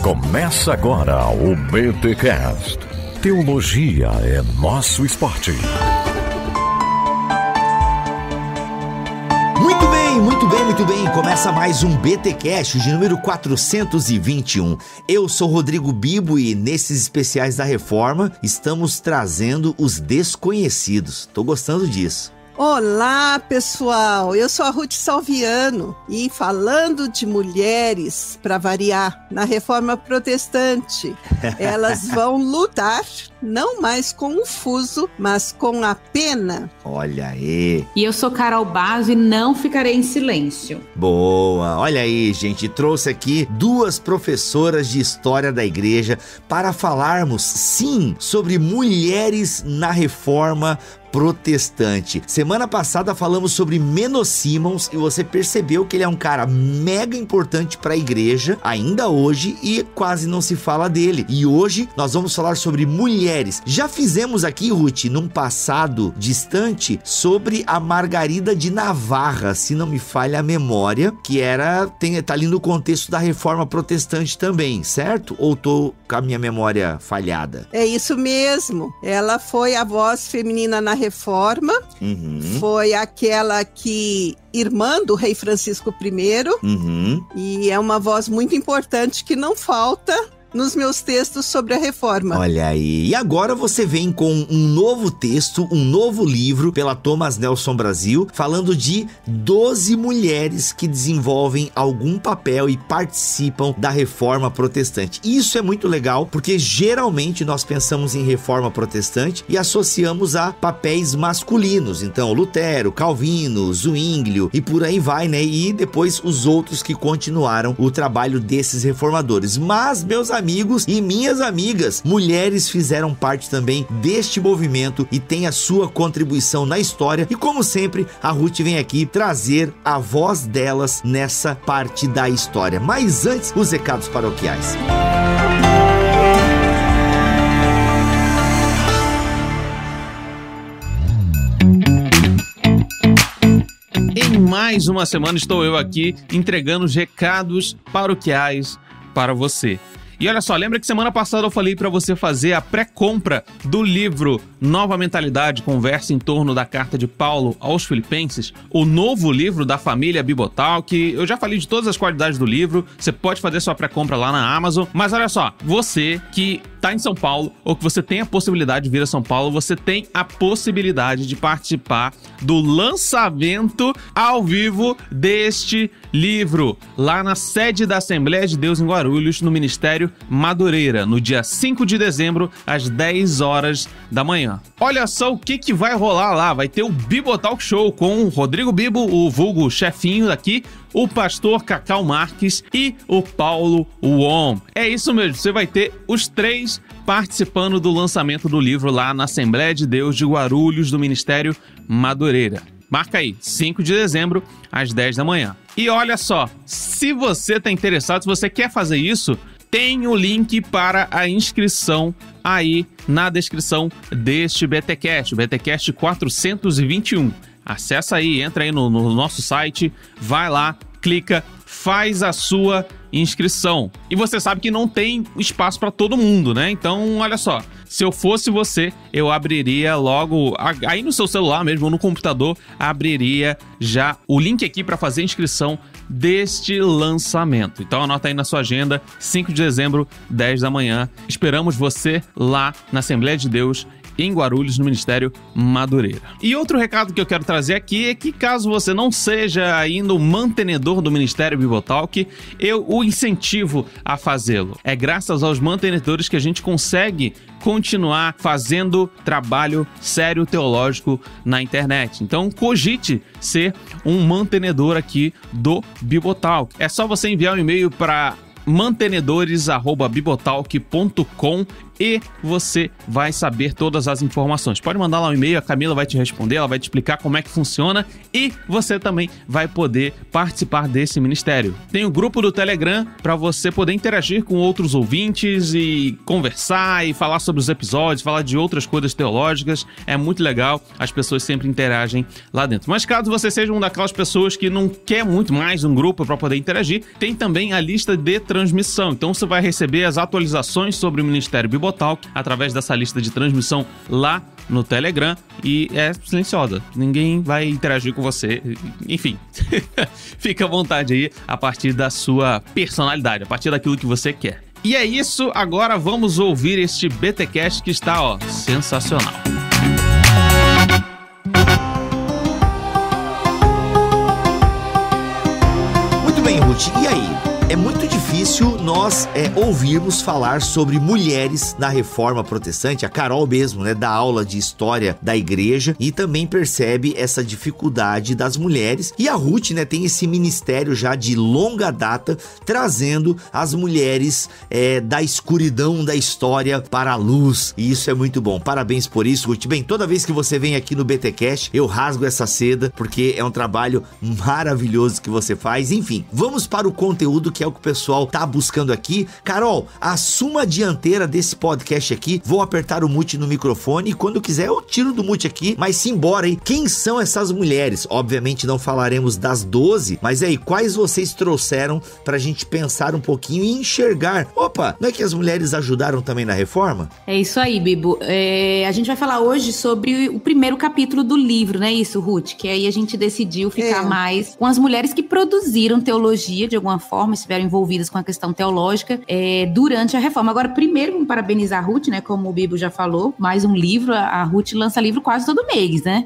Começa agora o BTCast. Teologia é nosso esporte. Muito bem. Começa mais um BTcast de número 421. Eu sou Rodrigo Bibo e nesses especiais da Reforma estamos trazendo os desconhecidos. Tô gostando disso. Olá, pessoal! Eu sou a Ruth Salviano e falando de mulheres, para variar, na Reforma Protestante, elas vão lutar não mais com o fuso, mas com a pena. Olha aí! E eu sou Carol Basso e não ficarei em silêncio. Boa! Olha aí, gente, trouxe aqui duas professoras de História da Igreja para falarmos, sim, sobre mulheres na Reforma Protestante. Semana passada falamos sobre Menno Simons e você percebeu que ele é um cara mega importante para a igreja, ainda hoje, e quase não se fala dele. E hoje nós vamos falar sobre mulheres. Já fizemos aqui, Ruth, num passado distante, sobre a Margarida de Navarra, se não me falha a memória, que tá ali no contexto da Reforma Protestante também, certo? Ou tô com a minha memória falhada? É isso mesmo. Ela foi a voz feminina na Reforma, foi aquela que irmã do rei Francisco I, e é uma voz muito importante que não falta nos meus textos sobre a Reforma. Olha aí, e agora você vem com um novo texto, um novo livro pela Thomas Nelson Brasil, falando de 12 mulheres que desenvolvem algum papel e participam da Reforma Protestante. Isso é muito legal, porque geralmente nós pensamos em Reforma Protestante e associamos a papéis masculinos, então Lutero, Calvino, Zwinglio e por aí vai, né? E depois os outros que continuaram o trabalho desses reformadores. Mas, meus amigos e minhas amigas, mulheres fizeram parte também deste movimento e tem a sua contribuição na história. E como sempre, a Ruth vem aqui trazer a voz delas nessa parte da história. Mas antes, os recados paroquiais. Em mais uma semana estou eu aqui entregando os recados paroquiais para você. E olha só, lembra que semana passada eu falei para você fazer a pré-compra do livro Nova Mentalidade, conversa em torno da carta de Paulo aos Filipenses, o novo livro da família Bibotalk. Eu já falei de todas as qualidades do livro, você pode fazer sua pré-compra lá na Amazon. Mas olha só, você que está em São Paulo ou que você tem a possibilidade de vir a São Paulo, você tem a possibilidade de participar do lançamento ao vivo deste livro, lá na sede da Assembleia de Deus em Guarulhos, no Ministério Madureira, no dia 5 de dezembro, às 10 horas da manhã. Olha só o que vai rolar lá, vai ter o Bibotalk Show com o Rodrigo Bibo, o vulgo chefinho daqui, o pastor Cacau Marques e o Paulo Uom. É isso mesmo, você vai ter os três participando do lançamento do livro lá na Assembleia de Deus de Guarulhos, do Ministério Madureira. Marca aí, 5 de dezembro, às 10 da manhã. E olha só, se você está interessado, se você quer fazer isso, tem o link para a inscrição aí na descrição deste BTcast, o BTcast 421. Acessa aí, entra aí no nosso site, vai lá, clica, faz a sua inscrição. E você sabe que não tem espaço para todo mundo, né? Então, olha só, se eu fosse você, eu abriria logo, aí no seu celular mesmo, ou no computador, abriria já o link aqui para fazer a inscrição deste lançamento. Então anota aí na sua agenda, 5 de dezembro, 10 da manhã. Esperamos você lá na Assembleia de Deus em Guarulhos, no Ministério Madureira. E outro recado que eu quero trazer aqui é que caso você não seja ainda o mantenedor do Ministério Bibotalk, eu o incentivo a fazê-lo. É graças aos mantenedores que a gente consegue continuar fazendo trabalho sério teológico na internet. Então cogite ser um mantenedor aqui do Bibotalk. É só você enviar um e-mail para mantenedores@bibotalk.com e você vai saber todas as informações. Pode mandar lá um e-mail, a Camila vai te responder, ela vai te explicar como é que funciona e você também vai poder participar desse ministério. Tem o grupo do Telegram para você poder interagir com outros ouvintes e conversar e falar sobre os episódios, falar de outras coisas teológicas. É muito legal, as pessoas sempre interagem lá dentro. Mas caso você seja uma daquelas pessoas que não quer muito mais um grupo para poder interagir, tem também a lista de transmissão. Então você vai receber as atualizações sobre o Ministério Bibotalk através dessa lista de transmissão lá no Telegram e é silenciosa. Ninguém vai interagir com você. Enfim, fica à vontade aí a partir da sua personalidade, a partir daquilo que você quer. E é isso, agora vamos ouvir este BTcast que está, sensacional. Muito bem, Ruth, e aí? É muito difícil nós ouvirmos falar sobre mulheres na Reforma Protestante. A Carol mesmo, dá aula de história da igreja e também percebe essa dificuldade das mulheres. E a Ruth, tem esse ministério já de longa data, trazendo as mulheres da escuridão da história para a luz. E isso é muito bom. Parabéns por isso, Ruth. Bem, toda vez que você vem aqui no BTcast, eu rasgo essa seda, porque é um trabalho maravilhoso que você faz. Enfim, vamos para o conteúdo que é o que o pessoal tá buscando aqui. Carol, assuma a dianteira desse podcast aqui. Vou apertar o mute no microfone e quando quiser eu tiro do mute aqui, mas simbora aí. Quem são essas mulheres? Obviamente não falaremos das 12, mas aí, quais vocês trouxeram pra gente pensar um pouquinho e enxergar? Opa, não é que as mulheres ajudaram também na reforma? É isso aí, Bibo. A gente vai falar hoje sobre o primeiro capítulo do livro, não é isso, Ruth? Que aí a gente decidiu ficar mais com as mulheres que produziram teologia de alguma forma, estiveram envolvidas com a questão teológica durante a reforma. Agora, primeiro, vamos parabenizar a Ruth, como o Bibo já falou, mais um livro. A Ruth lança livro quase todo mês, né?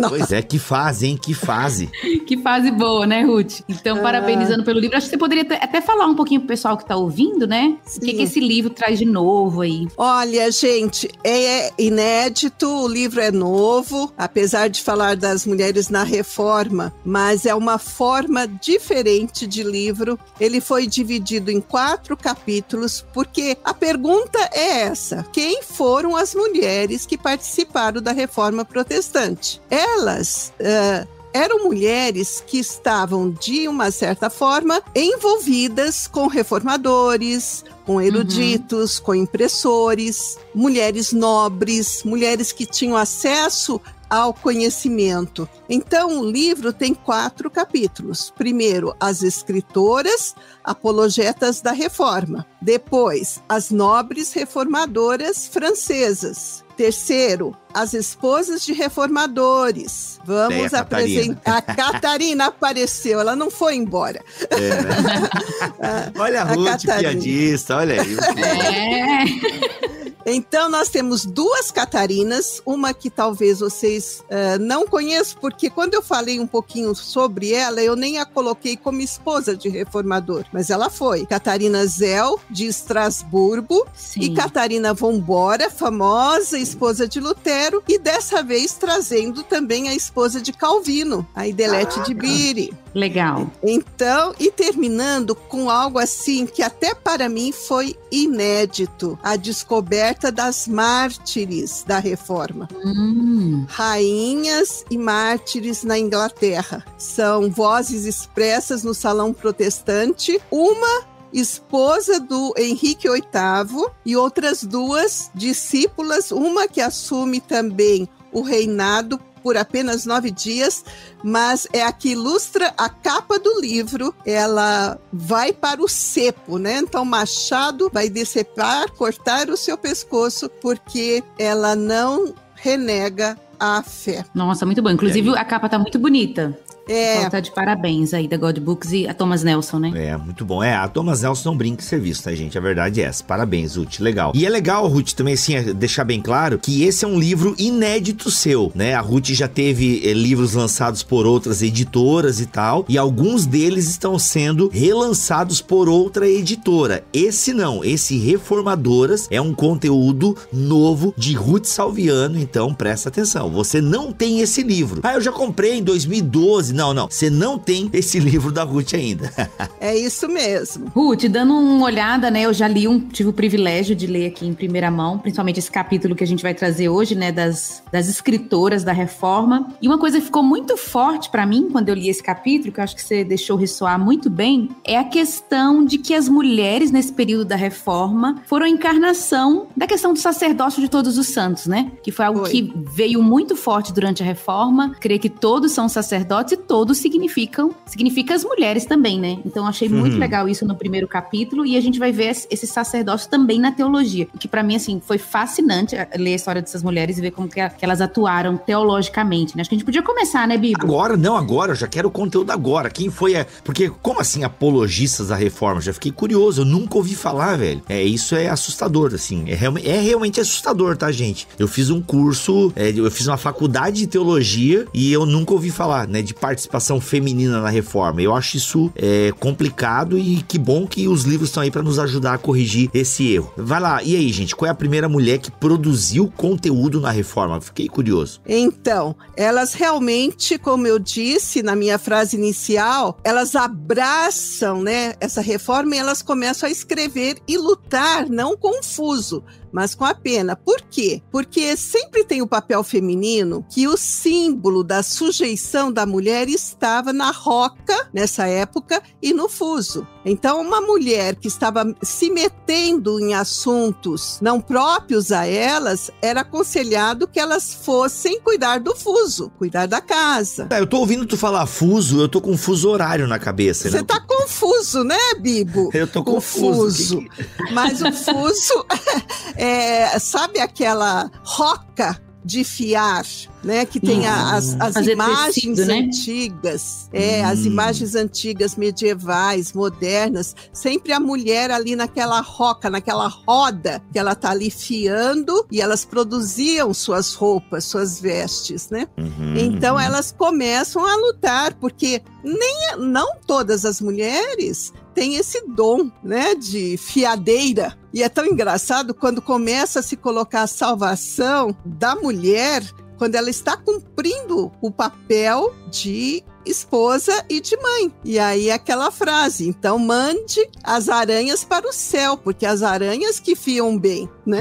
Pois é, que fase, hein? Que fase. Que fase boa, né, Ruth? Então, parabenizando pelo livro. Acho que você poderia até falar um pouquinho pro pessoal que tá ouvindo, né? Sim. O que esse livro traz de novo aí? Olha, gente, é inédito, o livro é novo, apesar de falar das mulheres na reforma, mas é uma forma diferente de livro. Ele foi dividido em 4 capítulos, porque a pergunta é essa: quem foram as mulheres que participaram da Reforma Protestante? Elas eram mulheres que estavam, de uma certa forma, envolvidas com reformadores, com eruditos, com impressores, mulheres nobres, mulheres que tinham acesso ao conhecimento. Então, o livro tem 4 capítulos. Primeiro, as escritoras apologetas da Reforma. Depois, as nobres reformadoras francesas. Terceiro, as esposas de reformadores. Vamos apresentar. A Catarina apareceu, ela não foi embora. Olha a Ruth, piadista, olha aí. Então, nós temos 2 Catarinas, uma que talvez vocês não conheçam, porque quando eu falei um pouquinho sobre ela, eu nem a coloquei como esposa de reformador, mas ela foi. Catarina Zell, de Estrasburgo, e Catarina Vombora, famosa esposa de Lutero, e dessa vez trazendo também a esposa de Calvino, a Idelete de Biri. Legal. Então, e terminando com algo assim que até para mim foi inédito, a descoberta das mártires da Reforma. Rainhas e mártires na Inglaterra. São vozes expressas no Salão Protestante, uma esposa do Henrique VIII e outras 2 discípulas, uma que assume também o reinado por apenas 9 dias, mas é a que ilustra a capa do livro. Ela vai para o cepo, Então, Machado vai decepar, cortar o seu pescoço, porque ela não renega a fé. Nossa, muito bom. Inclusive, a capa tá muito bonita. Tá de parabéns aí da God Books e a Thomas Nelson, né? Muito bom. A Thomas Nelson não brinca em serviço, tá, gente? A verdade é essa. Parabéns, Ruth. Legal. E é legal, Ruth, também, assim, deixar bem claro que esse é um livro inédito seu, né? A Ruth já teve livros lançados por outras editoras e tal, e alguns deles estão sendo relançados por outra editora. Esse não. Esse Reformadoras é um conteúdo novo de Ruth Salviano, então presta atenção. Você não tem esse livro. Eu já comprei em 2012. Não, você não tem esse livro da Ruth ainda. É isso mesmo. Ruth, dando uma olhada, né, eu já li tive o privilégio de ler aqui em primeira mão, principalmente esse capítulo que a gente vai trazer hoje, né, das escritoras da Reforma. E uma coisa que ficou muito forte pra mim quando eu li esse capítulo, que eu acho que você deixou ressoar muito bem, é a questão de que as mulheres nesse período da Reforma foram a encarnação da questão do sacerdócio de todos os santos, né? Que foi algo que veio muito forte durante a Reforma. Creio que todos são sacerdotes e todos significa as mulheres também, né? Então eu achei muito legal isso no primeiro capítulo, e a gente vai ver esse sacerdócio também na teologia, o que pra mim, assim, foi fascinante ler a história dessas mulheres e ver como que elas atuaram teologicamente, né? Acho que a gente podia começar, né, Bibo? Agora, eu já quero o conteúdo agora. Quem foi Porque, como assim, apologistas da Reforma? Já fiquei curioso, eu nunca ouvi falar, velho. Isso é assustador, assim, é realmente assustador, tá, gente? Eu fiz um curso, eu fiz uma faculdade de teologia e eu nunca ouvi falar, né, de participação feminina na Reforma. Eu acho isso complicado, e que bom que os livros estão aí pra nos ajudar a corrigir esse erro. Vai lá, e aí, gente, qual é a primeira mulher que produziu conteúdo na Reforma? Fiquei curioso. Então, elas realmente, como eu disse na minha frase inicial, elas abraçam, né, essa reforma, e elas começam a escrever e lutar, não confuso, mas com a pena. Por quê? Porque sempre tem o papel feminino, que o símbolo da sujeição da mulher estava na roca, nessa época, e no fuso. Então, uma mulher que estava se metendo em assuntos não próprios a elas, era aconselhado que elas fossem cuidar do fuso, cuidar da casa. Eu tô ouvindo tu falar fuso, eu tô com fuso horário na cabeça. Você tá confuso, né, Bibo? Eu tô confuso. Mas o fuso... sabe aquela roca de fiar, né? Que tem as imagens tecido, antigas, né? As imagens antigas, medievais, modernas, sempre a mulher ali naquela roca, naquela roda, que ela tá ali fiando, e elas produziam suas roupas, suas vestes, né? Então elas começam a lutar, porque não todas as mulheres têm esse dom, né, de fiadeira. E é tão engraçado quando começa a se colocar a salvação da mulher, quando ela está cumprindo o papel de esposa e de mãe. E aí aquela frase, então mande as aranhas para o céu, porque as aranhas que fiam bem, né?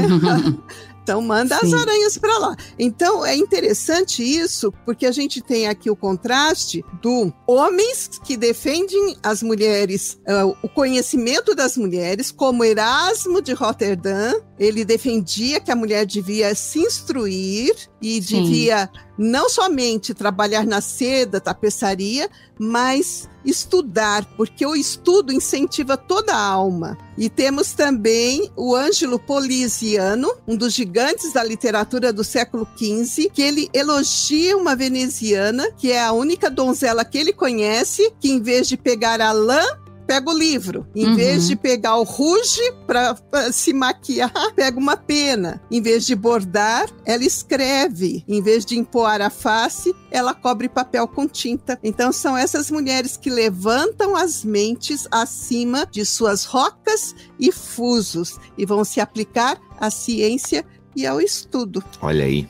Então manda as aranhas para lá. Então é interessante isso, porque a gente tem aqui o contraste do homens que defendem as mulheres, o conhecimento das mulheres, como Erasmo de Roterdã. Ele defendia que a mulher devia se instruir e devia não somente trabalhar na seda, tapeçaria, mas estudar, porque o estudo incentiva toda a alma. E temos também o Ângelo Poliziano, um dos gigantes da literatura do século XV, que ele elogia uma veneziana, que é a única donzela que ele conhece, que em vez de pegar a lã, pega o livro. Em vez de pegar o rouge para se maquiar, pega uma pena. Em vez de bordar, ela escreve. Em vez de empoar a face, ela cobre papel com tinta. Então são essas mulheres que levantam as mentes acima de suas rocas e fusos e vão se aplicar à ciência e ao estudo. Olha aí,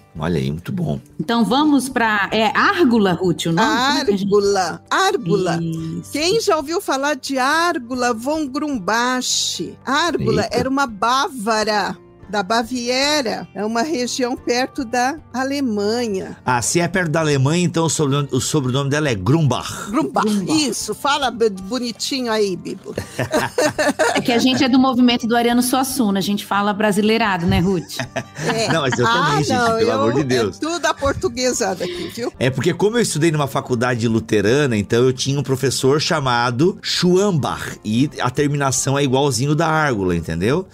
muito bom. Então vamos para Árgula, Ruth, o nome? Árgula. Quem já ouviu falar de Árgula von Grumbach? Árgula era uma bávara da Baviera, é uma região perto da Alemanha. Se é perto da Alemanha, então o sobrenome dela é Grumbach. Grumbach. Isso, fala bonitinho aí, Bibo. É que a gente é do movimento do Ariano Suassuna, a gente fala brasileirado, né, Ruth? Não, mas eu também, gente, pelo amor de Deus. É tudo aportuguesado aqui, viu? É porque como eu estudei numa faculdade luterana, então eu tinha um professor chamado Schwambach, e a terminação é igualzinho da Árgula, entendeu?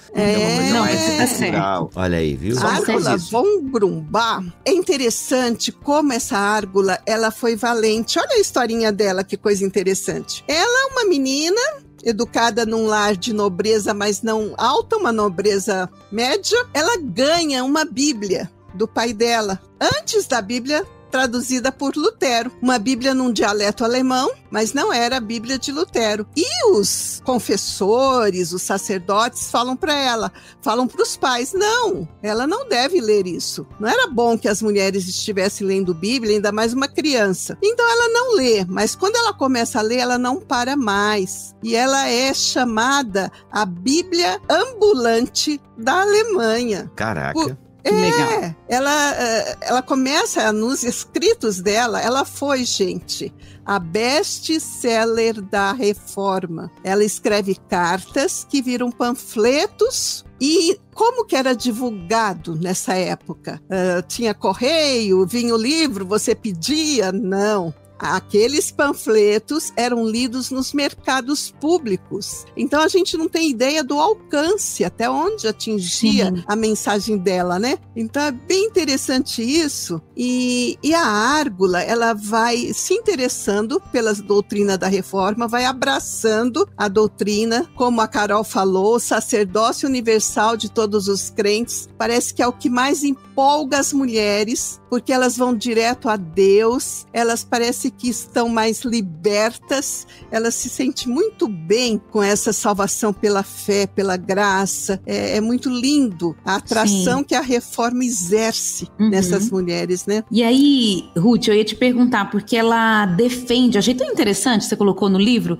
Olha aí, viu? A Árgula von Grumbach é interessante como essa Árgula, ela foi valente. Olha a historinha dela, que coisa interessante. Ela é uma menina educada num lar de nobreza, mas não alta, uma nobreza média. Ela ganha uma Bíblia do pai dela. Antes da Bíblia traduzida por Lutero. Uma Bíblia num dialeto alemão, mas não era a Bíblia de Lutero. E os confessores, os sacerdotes falam para ela, falam para os pais, não, ela não deve ler isso. Não era bom que as mulheres estivessem lendo Bíblia, ainda mais uma criança. Então ela não lê, mas quando ela começa a ler, ela não para mais. E ela é chamada a Bíblia ambulante da Alemanha. Caraca. Legal. Ela começa, nos escritos dela, ela foi, gente, a best-seller da Reforma. Ela escreve cartas que viram panfletos. E como que era divulgado nessa época? Tinha correio, vinha o livro, você pedia? Não. Aqueles panfletos eram lidos nos mercados públicos. Então a gente não tem ideia do alcance, até onde atingia a mensagem dela, né? Então é bem interessante isso. E a Árgula, ela vai se interessando pela doutrina da Reforma, vai abraçando a doutrina, como a Carol falou, o sacerdócio universal de todos os crentes. Parece que é o que mais empolga as mulheres, porque elas vão direto a Deus, elas parecem que estão mais libertas, elas se sentem muito bem com essa salvação pela fé, pela graça. É muito lindo a atração que a Reforma exerce nessas mulheres, né? E aí, Ruth, eu ia te perguntar, porque ela defende, achei tão interessante, você colocou no livro,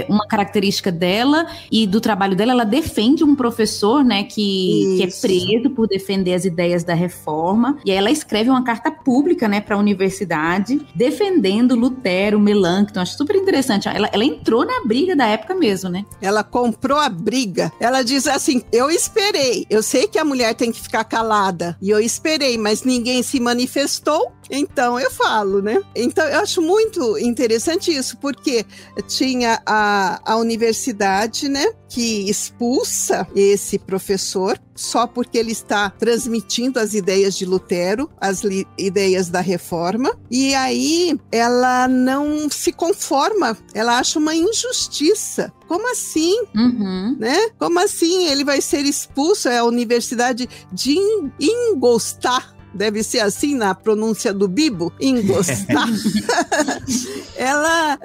uma característica dela e do trabalho dela, ela defende um professor, né, que é preso por defender as ideias da Reforma, e aí ela escreve uma carta pública, né, para a universidade, defendendo Lutero, Melanchthon. Acho super interessante. Ela entrou na briga da época mesmo, né? Ela comprou a briga. Ela diz assim, eu esperei. Eu sei que a mulher tem que ficar calada. E eu esperei, mas ninguém se manifestou. Então eu falo, né? Então eu acho muito interessante isso, porque tinha a universidade, né, que expulsa esse professor só porque ele está transmitindo as ideias de Lutero, as ideias da Reforma, e aí ela não se conforma, ela acha uma injustiça. Como assim? Né? Como assim ele vai ser expulso? É a Universidade de Ingolstadt. Deve ser assim na pronúncia do Bibo, Ingolstadt. Ela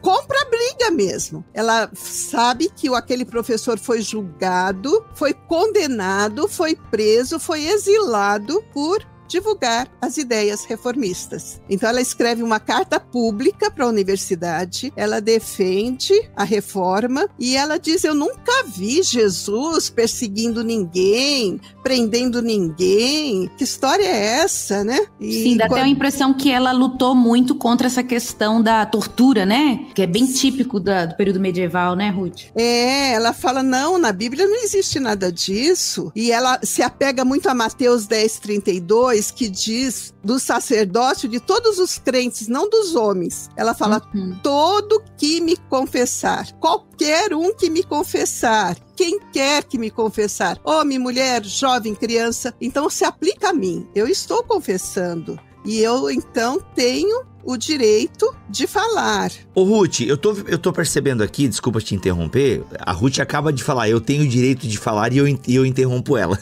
compra a briga mesmo. Ela sabe que aquele professor foi julgado, foi condenado, foi preso, foi exilado por divulgar as ideias reformistas. Então ela escreve uma carta pública para a universidade, ela defende a Reforma e ela diz, eu nunca vi Jesus perseguindo ninguém, prendendo ninguém. Que história é essa, né? Sim, dá até a impressão que ela lutou muito contra essa questão da tortura, né? Que é bem típico do período medieval, né, Ruth? Ela fala, não, na Bíblia não existe nada disso. E ela se apega muito a Mateus 10:32, que diz do sacerdócio de todos os crentes, não dos homens. Ela fala, todo que me confessar, qualquer um que me confessar, quem quer que me confessar, homem, mulher, jovem, criança, então se aplica a mim. Eu estou confessando e eu então tenho o direito de falar. Ô Ruth, eu tô percebendo aqui, desculpa te interromper, a Ruth acaba de falar, eu tenho o direito de falar e eu interrompo ela.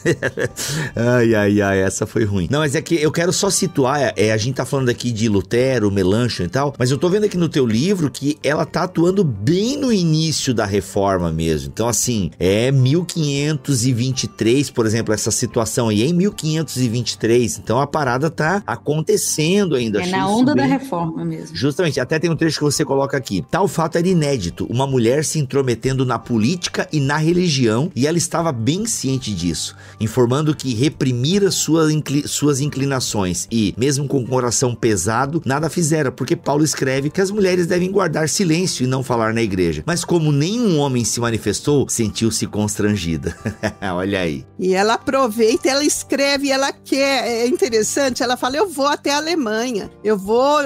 ai, essa foi ruim. Não, mas é que eu quero só situar, a gente tá falando aqui de Lutero, Melanchthon e tal, mas eu tô vendo aqui no teu livro que ela tá atuando bem no início da Reforma mesmo. Então assim, 1523, por exemplo, essa situação aí é em 1523, então a parada tá acontecendo ainda. É na onda da Reforma mesmo. Justamente, até tem um trecho que você coloca aqui. Tal fato era inédito, uma mulher se intrometendo na política e na religião, e ela estava bem ciente disso, informando que reprimira suas inclinações e, mesmo com o coração pesado, nada fizera, porque Paulo escreve que as mulheres devem guardar silêncio e não falar na igreja. Mas como nenhum homem se manifestou, sentiu-se constrangida. Olha aí. E ela aproveita, ela escreve, ela quer, é interessante, ela fala, eu vou até a Alemanha, eu vou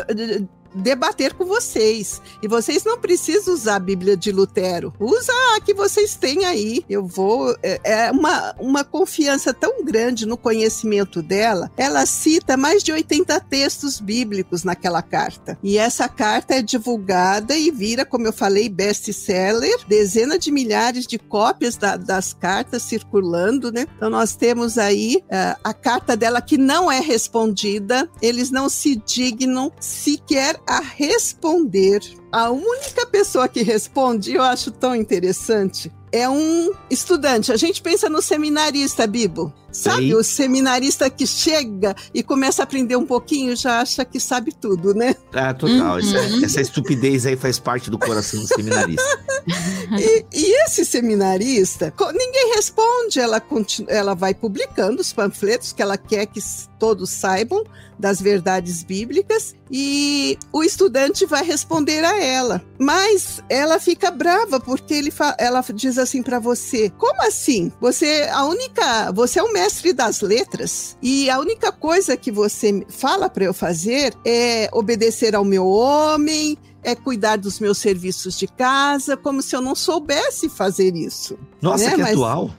debater com vocês. E vocês não precisam usar a Bíblia de Lutero. Usa a que vocês têm aí. É uma confiança tão grande no conhecimento dela. Ela cita mais de 80 textos bíblicos naquela carta. E essa carta é divulgada e vira, como eu falei, best-seller. Dezenas de milhares de cópias das cartas circulando, né? Então nós temos aí a carta dela que não é respondida. Eles não se dignam sequer a responder. A única pessoa que responde, eu acho tão interessante, é um estudante. A gente pensa no seminarista, Bibo. Sabe, o seminarista que chega e começa a aprender um pouquinho, já acha que sabe tudo, né? Ah, total. Essa estupidez aí faz parte do coração do seminarista. E esse seminarista, ninguém responde. Ela vai publicando os panfletos que ela quer que todos saibam das verdades bíblicas, e o estudante vai responder a ela. Mas ela fica brava porque ela diz assim para você: como assim? Você é o mestre das letras e a única coisa que você fala para eu fazer é obedecer ao meu homem, é cuidar dos meus serviços de casa, como se eu não soubesse fazer isso. Nossa, que atual.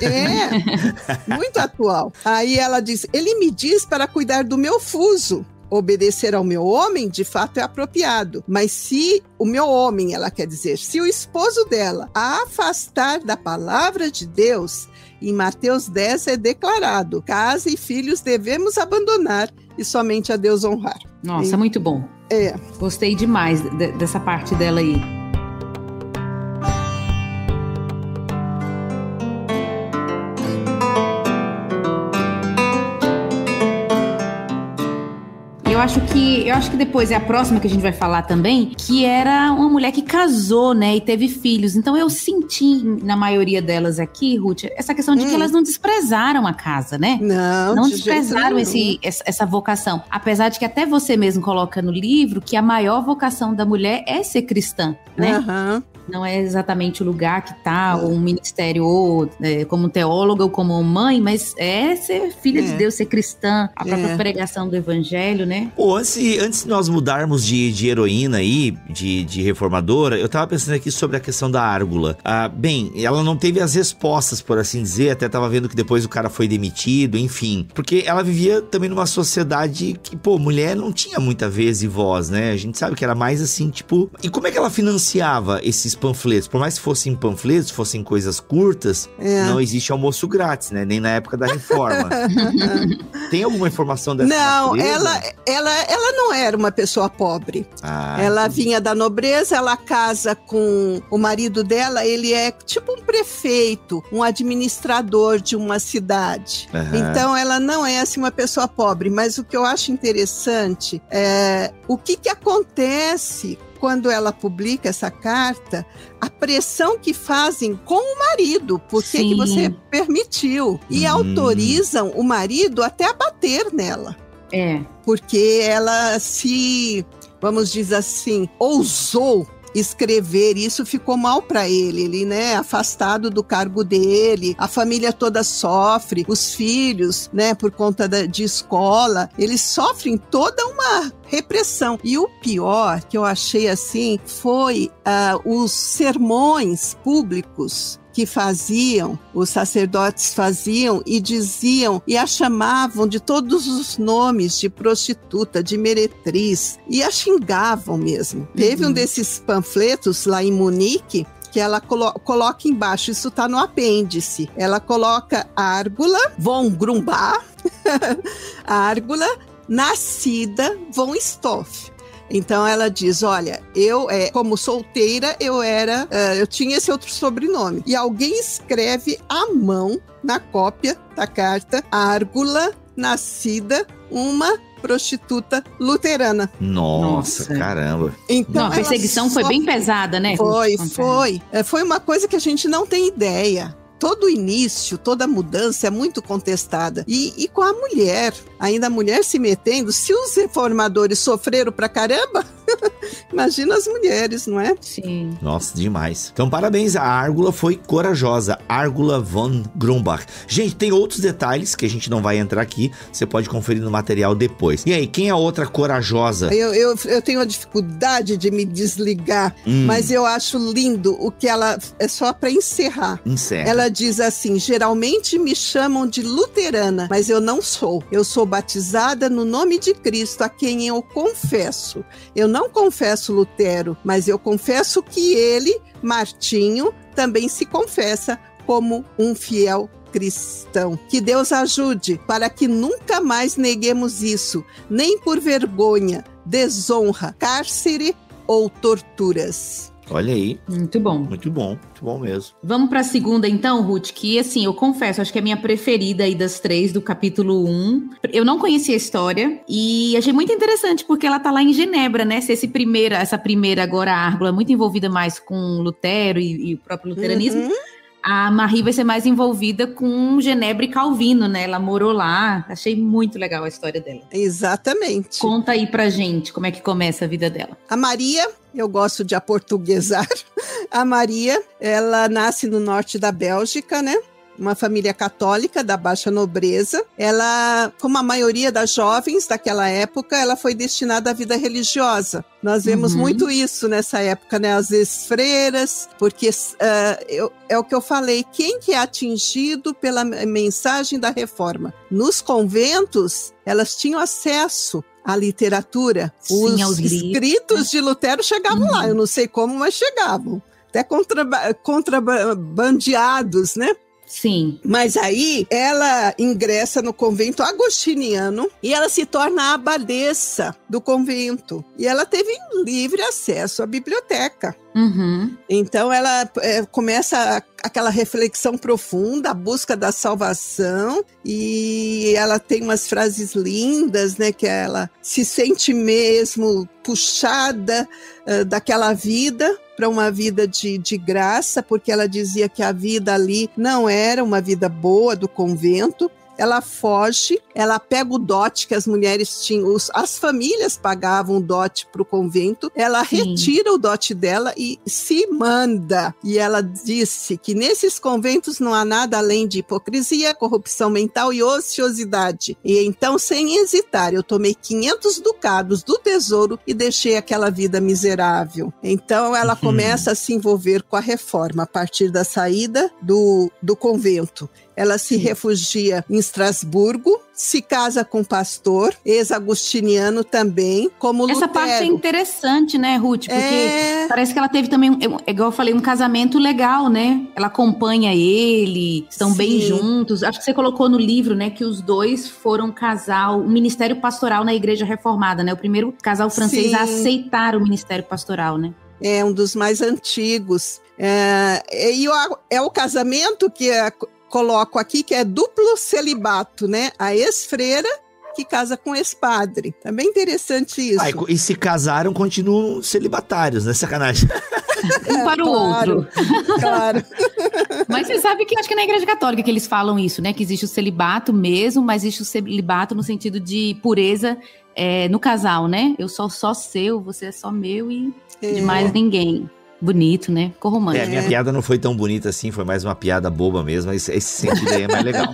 É, muito atual. Aí ela diz: ele me diz para cuidar do meu fuso. Obedecer ao meu homem, de fato, é apropriado. Mas se o meu homem, ela quer dizer, se o esposo dela a afastar da palavra de Deus, em Mateus 10 é declarado: casa e filhos devemos abandonar e somente a Deus honrar. Nossa, muito bom. Gostei demais dessa parte dela aí. Eu acho que depois é a próxima que a gente vai falar também, que era uma mulher que casou, né, e teve filhos. Então eu senti na maioria delas aqui, Ruth, essa questão de que elas não desprezaram a casa, né? Não desprezaram essa vocação. Apesar de que até você mesmo coloca no livro que a maior vocação da mulher é ser cristã, né? Não é exatamente o lugar que tá, ou um ministério, ou como teóloga, ou como mãe, mas é ser filha de Deus, ser cristã, a própria pregação do evangelho, né? Pô, antes de nós mudarmos de heroína aí, de reformadora, eu tava pensando aqui sobre a questão da Árgula. Bem, ela não teve as respostas, por assim dizer, até tava vendo que depois o cara foi demitido, enfim. Porque ela vivia também numa sociedade que, pô, mulher não tinha muita vez e voz, né? A gente sabe que era mais assim, tipo... E como é que ela financiava esses panfletos? Por mais que fossem panfletos, fossem coisas curtas, não existe almoço grátis, né? Nem na época da reforma. Tem alguma informação dessa natureza? Não, ela não era uma pessoa pobre. Ela vinha da nobreza, ela casa com o marido dela, ele é tipo um prefeito, um administrador de uma cidade. Então ela não é assim uma pessoa pobre, mas o que eu acho interessante é o que acontece quando ela publica essa carta, a pressão que fazem com o marido, por que você permitiu, e autorizam o marido até a bater nela. Porque ela vamos dizer assim, ousou escrever, isso ficou mal para ele, né, afastado do cargo dele, a família toda sofre, os filhos, né, por conta de escola, eles sofrem toda uma repressão. E o pior que eu achei assim foi os sermões públicos que os sacerdotes faziam e diziam, e a chamavam de todos os nomes, de prostituta, de meretriz, e a xingavam mesmo. Teve um desses panfletos lá em Munique, que ela coloca embaixo, isso tá no apêndice, ela coloca Árgula von Grumbach, Árgula, nascida von Stoff. Então ela diz, olha, eu como solteira eu tinha esse outro sobrenome. E alguém escreve à mão na cópia da carta, Árgula, nascida uma prostituta luterana. Nossa, caramba. Então, a perseguição foi bem pesada, né? Foi uma coisa que a gente não tem ideia. Todo início, toda mudança é muito contestada. E com a mulher, ainda a mulher se metendo, se os reformadores sofreram pra caramba, Imagina as mulheres, não é? Sim. Nossa, demais. Então, parabéns, a Árgula foi corajosa. Árgula von Grumbach. Gente, tem outros detalhes que a gente não vai entrar aqui. Você pode conferir no material depois. E aí, quem é a outra corajosa? Eu tenho a dificuldade de me desligar, mas eu acho lindo o que ela... É só para encerrar. Encerra. Ela diz assim: geralmente me chamam de luterana, mas eu não sou. Eu sou batizada no nome de Cristo, a quem eu confesso. Eu não confesso Lutero, mas eu confesso que ele, Martinho, também se confessa como um fiel cristão. Que Deus ajude para que nunca mais neguemos isso, nem por vergonha, desonra, cárcere ou torturas. Olha aí. Muito bom. Muito bom mesmo. Vamos para a segunda então, Ruth, que assim, eu confesso, acho que é a minha preferida aí das 3 do capítulo 1. Eu não conhecia a história e achei muito interessante porque ela tá lá em Genebra, né? Se essa primeira agora, a Árgula, muito envolvida mais com Lutero e o próprio luteranismo. A Marie vai ser mais envolvida com Genebra e Calvino, né? Ela morou lá. Achei muito legal a história dela. Exatamente. Conta aí pra gente como é que começa a vida dela. A Maria, eu gosto de aportuguesar. A Maria, ela nasce no norte da Bélgica, né? Uma família católica da baixa nobreza. Ela, como a maioria das jovens daquela época, ela foi destinada à vida religiosa. Nós vemos muito isso nessa época, né? Às vezes freiras, porque é o que eu falei, quem que é atingido pela mensagem da reforma? Nos conventos, elas tinham acesso à literatura. Sim, os escritos de Lutero chegavam lá, eu não sei como, mas chegavam. Até contrabandeados, né? Sim. Mas aí ela ingressa no convento agostiniano e ela se torna a abadesa do convento. E ela teve livre acesso à biblioteca. Então ela começa aquela reflexão profunda, a busca da salvação, e ela tem umas frases lindas, né, que ela se sente mesmo puxada daquela vida para uma vida de graça, porque ela dizia que a vida ali não era uma vida boa do convento. Ela foge, ela pega o dote que as mulheres tinham, as famílias pagavam o dote para o convento, ela retira o dote dela e se manda. E ela disse que nesses conventos não há nada além de hipocrisia, corrupção mental e ociosidade. E então, sem hesitar, eu tomei 500 ducados do tesouro e deixei aquela vida miserável. Então, ela começa a se envolver com a reforma a partir da saída do convento. Ela se refugia em Estrasburgo, se casa com um pastor, ex-agostiniano também, como Lutero. Essa parte é interessante, né, Ruth? Porque parece que ela teve também, igual eu falei, um casamento legal, né? Ela acompanha ele, estão bem juntos. Acho que você colocou no livro, né, que os dois foram casal, um ministério pastoral na Igreja Reformada, né? O primeiro casal francês a aceitar o ministério pastoral, né? É um dos mais antigos. É o casamento que coloco aqui, que é duplo celibato, né? A ex-freira que casa com ex-padre. É bem interessante isso. E se casaram, continuam celibatários, né? Sacanagem. Um para o outro. Claro. Mas você sabe que acho que é na Igreja Católica que eles falam isso, né? Que existe o celibato mesmo, mas existe o celibato no sentido de pureza no casal, né? Eu sou só seu, você é só meu e de mais ninguém. Bonito, né? Ficou romântico. A minha piada não foi tão bonita assim, foi mais uma piada boba mesmo, mas esse sentido aí é mais legal.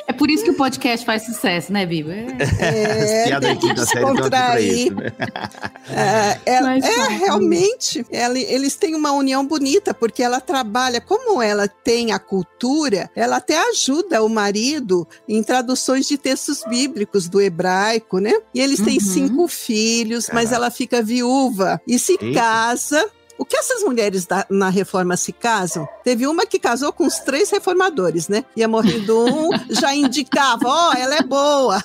É por isso que o podcast faz sucesso, né, Biba? As piadas aqui da série estão aqui pra isso, né? Realmente, eles têm uma união bonita, porque ela trabalha, como ela tem a cultura, ela até ajuda o marido em traduções de textos bíblicos do hebraico, né? E eles têm 5 filhos, mas ela fica viúva e se casa. O que essas mulheres na reforma se casam? Teve uma que casou com os 3 reformadores, né? Ia morrendo um, já indicava, ela é boa.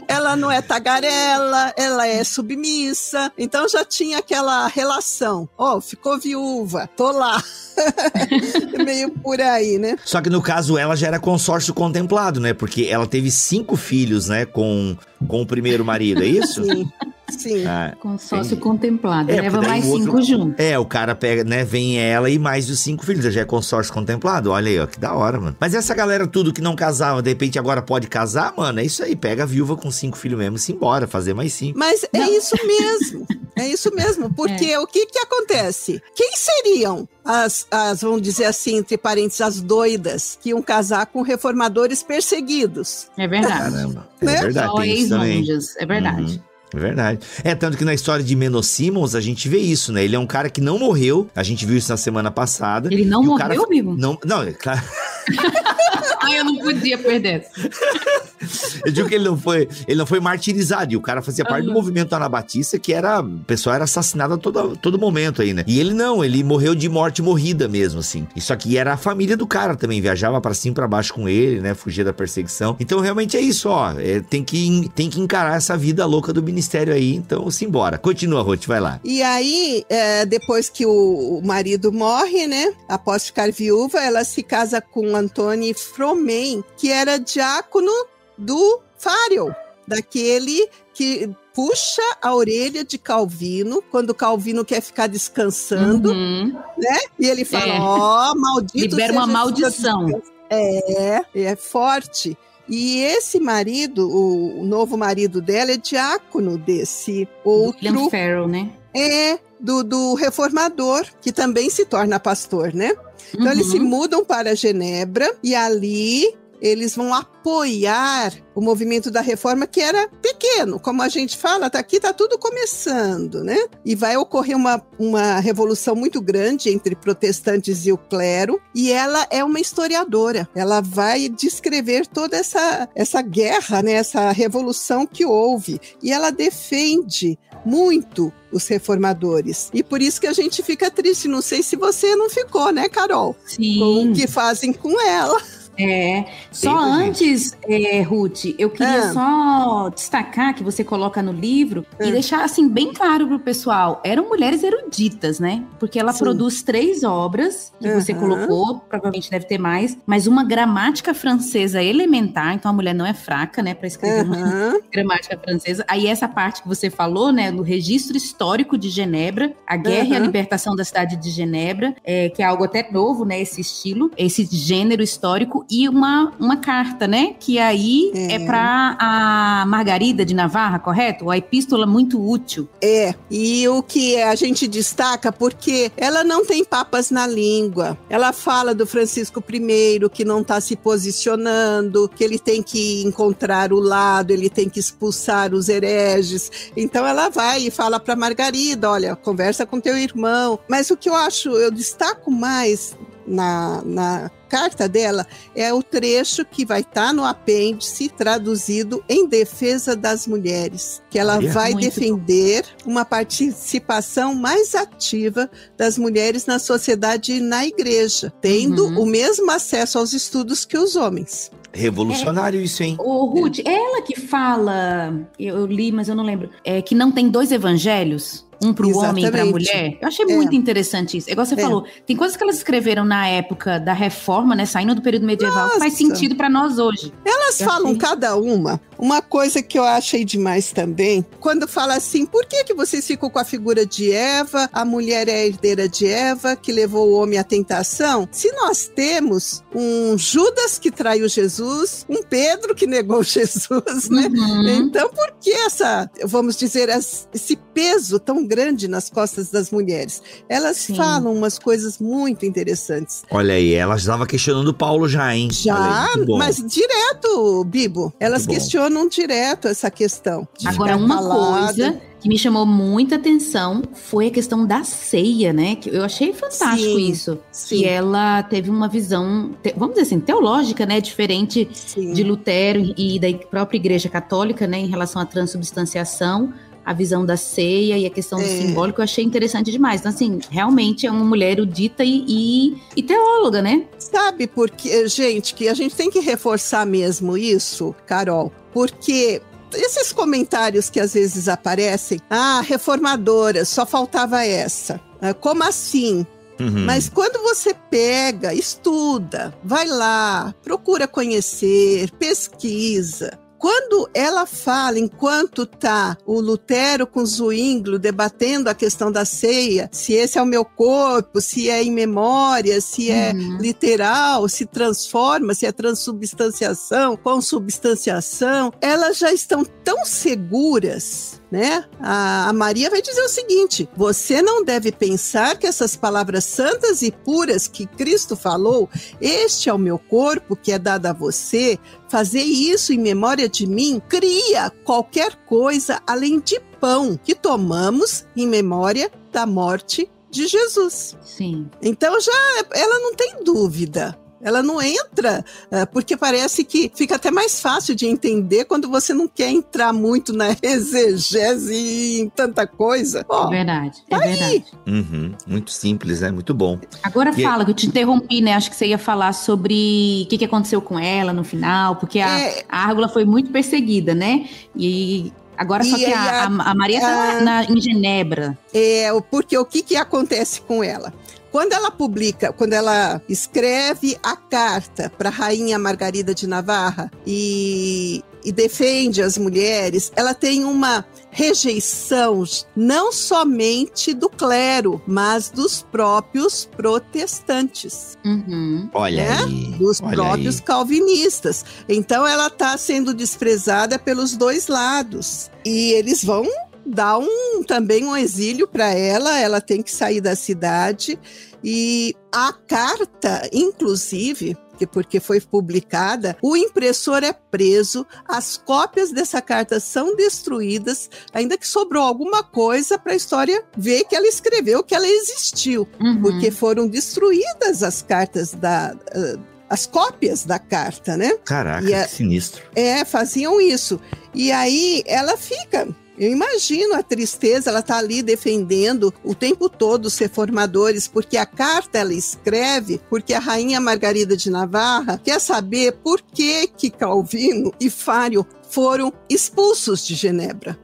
Ela não é tagarela, ela é submissa. Então já tinha aquela relação. Ficou viúva, tô lá. Meio por aí, né? Só que no caso ela já era consórcio contemplado, né? Porque ela teve 5 filhos, né? Com o primeiro marido, é isso? Sim. Sim. Consórcio contemplado. Leva mais o 5 juntos. O cara pega, né? Vem ela e mais os 5 filhos. Já é consórcio contemplado. Olha aí, ó, que da hora, mano. Mas essa galera tudo que não casava, de repente agora pode casar, mano, é isso aí. Pega a viúva com 5 filhos mesmo e se embora, fazer mais 5. Mas é isso mesmo. É isso mesmo. Porque o que acontece? Quem seriam as, vamos dizer assim, entre parênteses, as doidas que iam casar com reformadores perseguidos? É verdade. Caramba. Né? É verdade. Só ex-monjas. É verdade. É verdade. Tanto que na história de Menno Simons a gente vê isso, né? Ele é um cara que não morreu. A gente viu isso na semana passada. Ele não morreu, Bibo? Não, é claro. Eu não podia perder. Eu digo que ele não foi martirizado. E o cara fazia parte do movimento anabatista, que era, o pessoal era assassinado a todo momento aí, né? E ele morreu de morte morrida mesmo, assim. Isso aqui era a família do cara também, viajava pra cima e pra baixo com ele, né? Fugia da perseguição. Então realmente é isso, ó. Tem que encarar essa vida louca do ministério aí, então simbora. Continua, Ruth, vai lá. E aí, depois que o marido morre, né? Após ficar viúva, ela se casa com Antônio Fromen, que era diácono do Farel, daquele que puxa a orelha de Calvino quando Calvino quer ficar descansando, né? E ele fala, maldito libera uma maldição. É forte. E esse marido, o novo marido dela, é diácono desse outro... William Farel, né? Do reformador, que também se torna pastor, né? Então eles se mudam para Genebra e ali eles vão apoiar o movimento da reforma, que era pequeno, como a gente fala, aqui tá tudo começando, né? E vai ocorrer uma revolução muito grande entre protestantes e o clero, e ela é uma historiadora. Ela vai descrever toda essa guerra, né? Essa revolução que houve, e ela defende muito os reformadores. E por isso que a gente fica triste. Não sei se você não ficou, né, Carol? Sim. Com o que fazem com ela. Só antes, Ruth, eu queria só destacar que você coloca no livro e deixar assim bem claro pro pessoal, eram mulheres eruditas, né? Porque ela produz 3 obras que você colocou, provavelmente deve ter mais, mas uma gramática francesa elementar, então a mulher não é fraca, né, para escrever uma gramática francesa. Aí essa parte que você falou, né, do registro histórico de Genebra, a guerra e a libertação da cidade de Genebra, que é algo até novo, né, esse estilo, esse gênero histórico. E uma carta, né? Que aí é para a Margarida de Navarra, correto? Uma epístola muito útil. E o que a gente destaca, porque ela não tem papas na língua. Ela fala do Francisco I, que não está se posicionando, que ele tem que encontrar o lado, ele tem que expulsar os hereges. Então ela vai e fala para Margarida, olha, conversa com teu irmão. Mas o que eu destaco mais na carta dela é o trecho que vai estar no apêndice traduzido em defesa das mulheres, que ela vai defender uma participação mais ativa das mulheres na sociedade e na igreja, tendo o mesmo acesso aos estudos que os homens. Revolucionário isso, hein? Ô, Ruth, é ela que fala, eu li, mas eu não lembro, que não tem 2 evangelhos? Um para o homem e para a mulher. Eu achei muito interessante isso. Igual você falou, tem coisas que elas escreveram na época da reforma, né? Saindo do período medieval, que faz sentido para nós hoje. Elas falam cada uma coisa que eu achei demais também, quando fala assim, por que vocês ficam com a figura de Eva, a mulher é a herdeira de Eva, que levou o homem à tentação? Se nós temos um Judas que traiu Jesus, um Pedro que negou Jesus, né? Então, por que vamos dizer, esse peso tão grande nas costas das mulheres? Elas falam umas coisas muito interessantes. Olha aí, ela estava questionando Paulo já, hein? Já, mas direto, Bibo. Elas questionam direto essa questão. Agora, uma coisa que me chamou muita atenção foi a questão da ceia, né? Que eu achei fantástico isso. Que ela teve uma visão, vamos dizer assim, teológica, né? Diferente de Lutero e da própria Igreja Católica, né? Em relação à transubstanciação. A visão da ceia e a questão do simbólico, eu achei interessante demais. Então, assim, realmente é uma mulher erudita e teóloga, né? Sabe por quê, gente, que a gente tem que reforçar mesmo isso, Carol? Porque esses comentários que às vezes aparecem, reformadora, só faltava essa. Como assim? Mas quando você pega, estuda, vai lá, procura conhecer, pesquisa, quando ela fala, enquanto tá o Lutero com Zwinglio debatendo a questão da ceia, se esse é o meu corpo, se é em memória, se é literal, se transforma, se é transubstanciação, consubstanciação, elas já estão tão seguras, né? A Maria vai dizer o seguinte: você não deve pensar que essas palavras santas e puras que Cristo falou, este é o meu corpo que é dado a você, fazer isso em memória de mim, cria qualquer coisa além de pão que tomamos em memória da morte de Jesus. Sim. Então ela não tem dúvida. Ela não entra, porque parece que fica até mais fácil de entender quando você não quer entrar muito na exegese e em tanta coisa. É verdade, é verdade. Muito simples, né? Muito bom. Agora fala, que eu te interrompi, né? Acho que você ia falar sobre o que aconteceu com ela no final, porque a Árgula foi muito perseguida, né? E agora só que a Maria está em Genebra. Porque o que acontece com ela? Quando ela escreve a carta para a rainha Margarida de Navarra e defende as mulheres, ela tem uma rejeição não somente do clero, mas dos próprios protestantes. Olha aí. Dos próprios calvinistas. Então ela está sendo desprezada pelos dois lados. E eles vão dar também um exílio para ela tem que sair da cidade. E a carta, inclusive, porque foi publicada, o impressor é preso, as cópias dessa carta são destruídas, ainda que sobrou alguma coisa para a história ver que ela escreveu, que ela existiu, porque foram destruídas as cartas as cópias da carta, né? Caraca, que sinistro. Faziam isso. E aí ela fica... Eu imagino a tristeza, ela está ali defendendo o tempo todo os reformadores, porque a carta ela escreve, porque a rainha Margarida de Navarra quer saber por que Calvino e Fário foram expulsos de Genebra.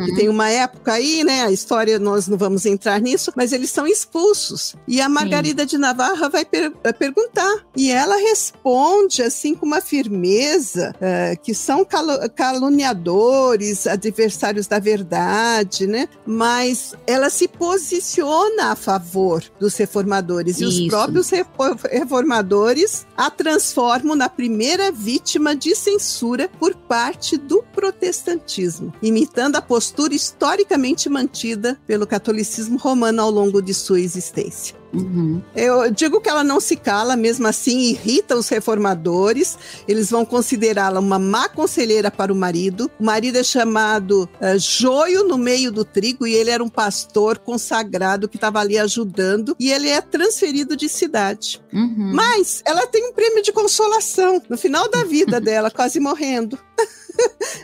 E tem uma época aí, né, a história nós não vamos entrar nisso, mas eles são expulsos. E a Margarida de Navarra vai perguntar. E ela responde assim com uma firmeza, que são caluniadores, adversários da verdade, né? Mas ela se posiciona a favor dos reformadores. E os próprios reformadores a transformam na primeira vítima de censura por parte do protestantismo, imitando a postura historicamente mantida pelo catolicismo romano ao longo de sua existência. Eu digo que ela não se cala, mesmo assim irrita os reformadores. Eles vão considerá-la uma má conselheira para o marido. O marido é chamado joio no meio do trigo, e ele era um pastor consagrado que estava ali ajudando, e ele é transferido de cidade. Mas ela tem um prêmio de consolação no final da vida dela, quase morrendo.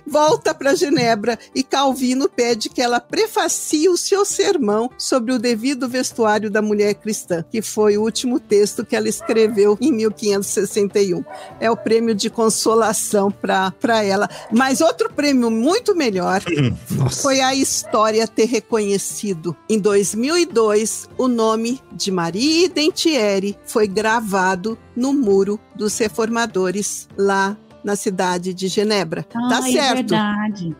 Volta para Genebra e Calvino pede que ela prefacie o seu sermão sobre o devido vestuário da mulher cristã, que foi o último texto que ela escreveu em 1561. É o prêmio de consolação para ela. Mas outro prêmio muito melhor foi a história ter reconhecido. Em 2002, o nome de Maria Dentieri foi gravado no Muro dos Reformadores, lá na cidade de Genebra. Tá certo. É verdade.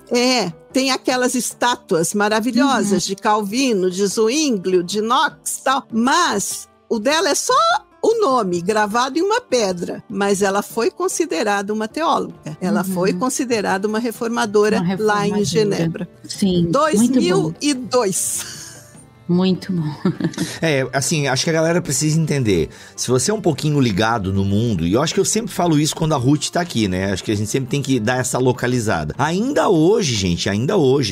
Tem aquelas estátuas maravilhosas de Calvino, de Zwinglio, de Knox, tal, mas o dela é só o nome gravado em uma pedra, mas ela foi considerada uma teóloga. Ela foi considerada uma reformadora lá em Genebra. Sim, 2002. Muito bom. Assim, acho que a galera precisa entender. Se você é um pouquinho ligado no mundo, e eu acho que eu sempre falo isso quando a Ruth tá aqui, né? Acho que a gente sempre tem que dar essa localizada. Ainda hoje, gente,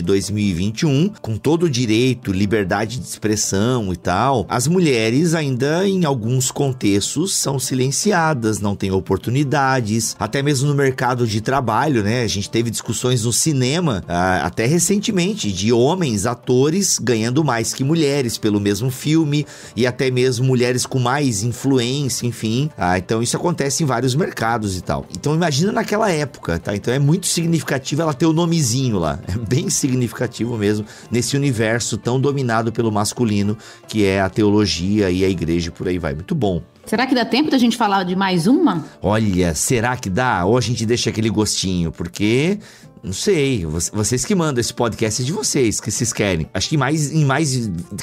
2021, com todo o direito, liberdade de expressão e tal, as mulheres ainda, em alguns contextos, são silenciadas, não têm oportunidades, até mesmo no mercado de trabalho, né? A gente teve discussões no cinema, até recentemente, de homens, atores, ganhando mais que mulheres pelo mesmo filme, e até mesmo mulheres com mais influência, enfim. Então isso acontece em vários mercados e tal. Então imagina naquela época, tá? Então é muito significativo ela ter o nomezinho lá. É bem significativo mesmo nesse universo tão dominado pelo masculino que é a teologia e a igreja, por aí vai. Muito bom. Será que dá tempo da gente falar de mais uma? Olha, será que dá? Ou a gente deixa aquele gostinho? Porque... Não sei, vocês que mandam esse podcast de vocês, que vocês querem. Acho que em mais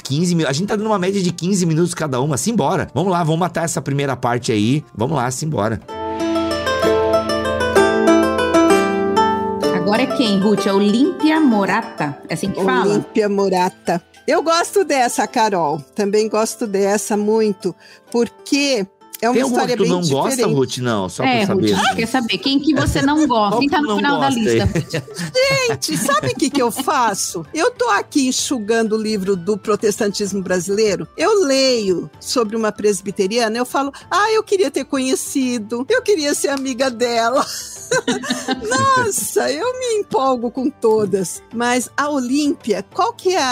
15 minutos. A gente tá dando uma média de 15 minutos cada uma. Simbora. Vamos lá, vamos matar essa primeira parte aí. Vamos lá, simbora. Agora é quem, Ruth? É Olímpia Morata? É assim que fala? Olímpia Morata. Eu gosto dessa, Carol. Também gosto dessa muito. Porque... É uma história bem diferente. Tu não gosta, Ruth? Não, só pra saber. Ruth, quer saber quem que você não gosta? Quem tá no final da lista? Gente, sabe o que eu faço? Eu tô aqui enxugando o livro do protestantismo brasileiro. Eu leio sobre uma presbiteriana, eu falo, eu queria ter conhecido, eu queria ser amiga dela. Nossa, eu me empolgo com todas. Mas a Olímpia, qual que é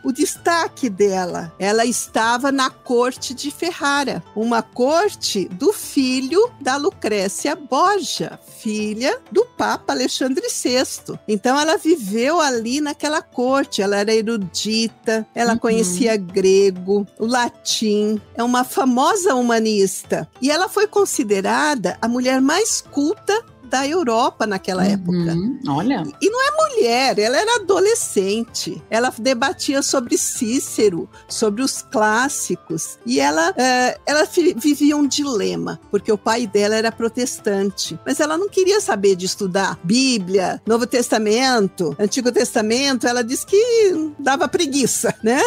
o destaque dela? Ela estava na corte de Ferrara, uma corte do filho da Lucrécia Borgia, filha do Papa Alexandre VI. Então ela viveu ali naquela corte, ela era erudita, ela conhecia grego, o latim, é uma famosa humanista. E ela foi considerada a mulher mais culta da Europa naquela época. Olha. E não é mulher, ela era adolescente. Ela debatia sobre Cícero, sobre os clássicos. E ela vivia um dilema, porque o pai dela era protestante. Mas ela não queria saber de estudar Bíblia, Novo Testamento, Antigo Testamento. Ela disse que dava preguiça, né?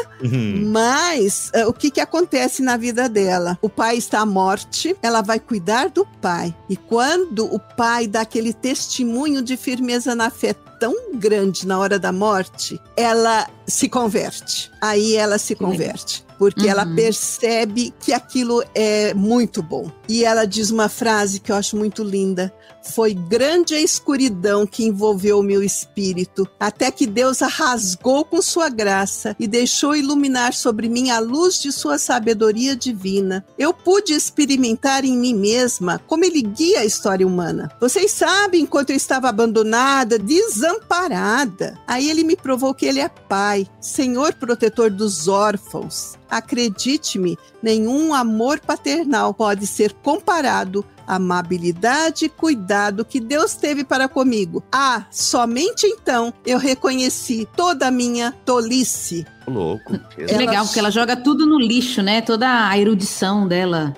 Mas o que acontece na vida dela? O pai está à morte, ela vai cuidar do pai. E quando o pai dá aquele testemunho de firmeza na fé tão grande na hora da morte, ela se converte. Aí ela se converte. Porque ela percebe que aquilo é muito bom. E ela diz uma frase que eu acho muito linda. Foi grande a escuridão que envolveu o meu espírito, até que Deus a rasgou com sua graça e deixou iluminar sobre mim a luz de sua sabedoria divina. Eu pude experimentar em mim mesma como ele guia a história humana. Vocês sabem, enquanto eu estava abandonada, desamparada, aí ele me provou que ele é pai, Senhor protetor dos órfãos. Acredite-me, nenhum amor paternal pode ser comparado à amabilidade e cuidado que Deus teve para comigo. Somente então eu reconheci toda a minha tolice. Louco. É legal, porque ela joga tudo no lixo, né? Toda a erudição dela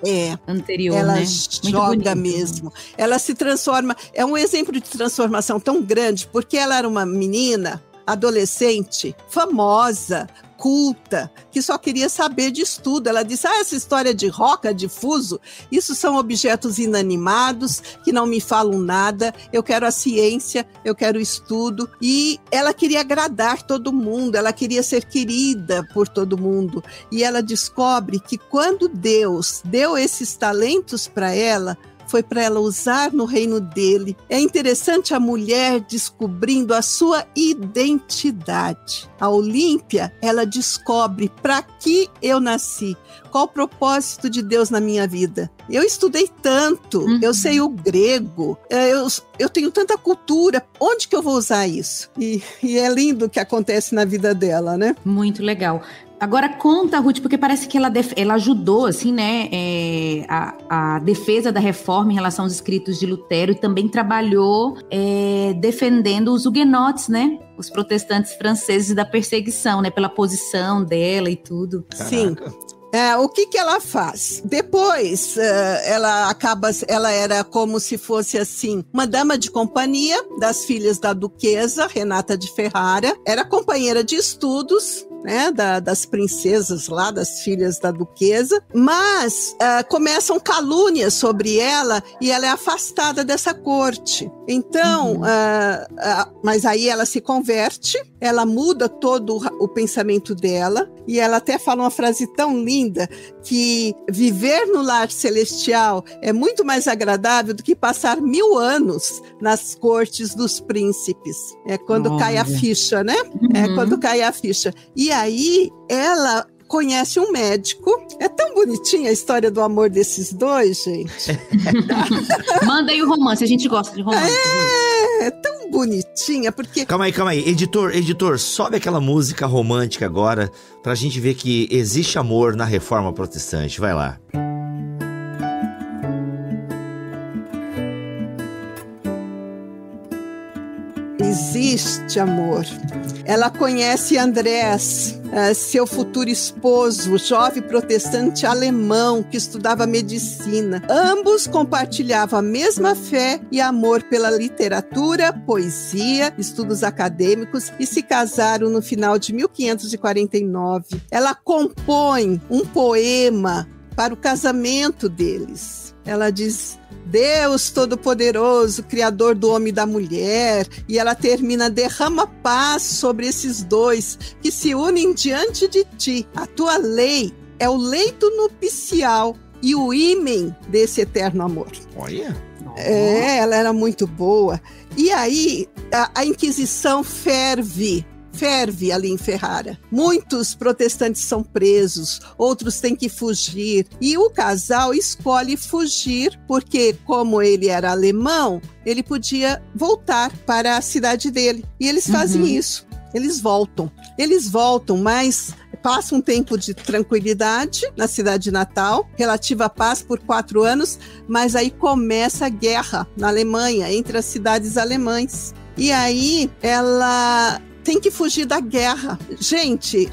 anterior, ela né? joga mesmo. Ela se transforma, é um exemplo de transformação tão grande, porque ela era uma menina, adolescente, famosa, culta, que só queria saber de estudo. Ela disse, essa história de roca, de fuso, isso são objetos inanimados, que não me falam nada, eu quero a ciência, eu quero o estudo. E ela queria agradar todo mundo, ela queria ser querida por todo mundo. E ela descobre que quando Deus deu esses talentos para ela, foi para ela usar no reino dele. É interessante a mulher descobrindo a sua identidade. A Olímpia, ela descobre para que eu nasci, qual o propósito de Deus na minha vida. Eu estudei tanto, eu sei o grego, eu tenho tanta cultura, onde que eu vou usar isso? E é lindo o que acontece na vida dela, né? Muito legal. Agora conta, Ruth, porque parece que ela ajudou, assim, né, a defesa da reforma em relação aos escritos de Lutero, e também trabalhou defendendo os huguenotes, né, os protestantes franceses da perseguição, né, pela posição dela e tudo. Sim. O que ela faz? Depois, ela era como se fosse assim, uma dama de companhia das filhas da duquesa, Renata de Ferrara, era companheira de estudos, né, das princesas lá, das filhas da duquesa, mas começam calúnias sobre ela e ela é afastada dessa corte. Então, mas aí ela se converte, ela muda todo o pensamento dela, e ela até fala uma frase tão linda, que viver no lar celestial é muito mais agradável do que passar 1000 anos nas cortes dos príncipes. É quando cai a ficha, né? É quando cai a ficha. E aí, ela conhece um médico. É tão bonitinha a história do amor desses dois, gente. Manda aí o romance, a gente gosta de romance. É tão bonitinha, porque... Calma aí. Editor, sobe aquela música romântica agora, pra gente ver que existe amor na reforma protestante. Vai lá. existe amor. Ela conhece Andrés, seu futuro esposo, jovem protestante alemão que estudava medicina. Ambos compartilhavam a mesma fé e amor pela literatura, poesia, estudos acadêmicos e se casaram no final de 1549. Ela compõe um poema para o casamento deles. Ela diz: Deus Todo-Poderoso, Criador do homem e da mulher, e ela termina: derrama paz sobre esses dois que se unem diante de ti. A tua lei é o leito nupcial e o ímen desse eterno amor. Olha! Ela era muito boa. E aí, a Inquisição ferve ali em Ferrara. Muitos protestantes são presos, outros têm que fugir. E o casal escolhe fugir porque, como ele era alemão, ele podia voltar para a cidade dele. E eles fazem isso. Eles voltam, mas passa um tempo de tranquilidade na cidade natal, relativa paz por 4 anos, mas aí começa a guerra na Alemanha, entre as cidades alemãs. E aí ela tem que fugir da guerra. Gente,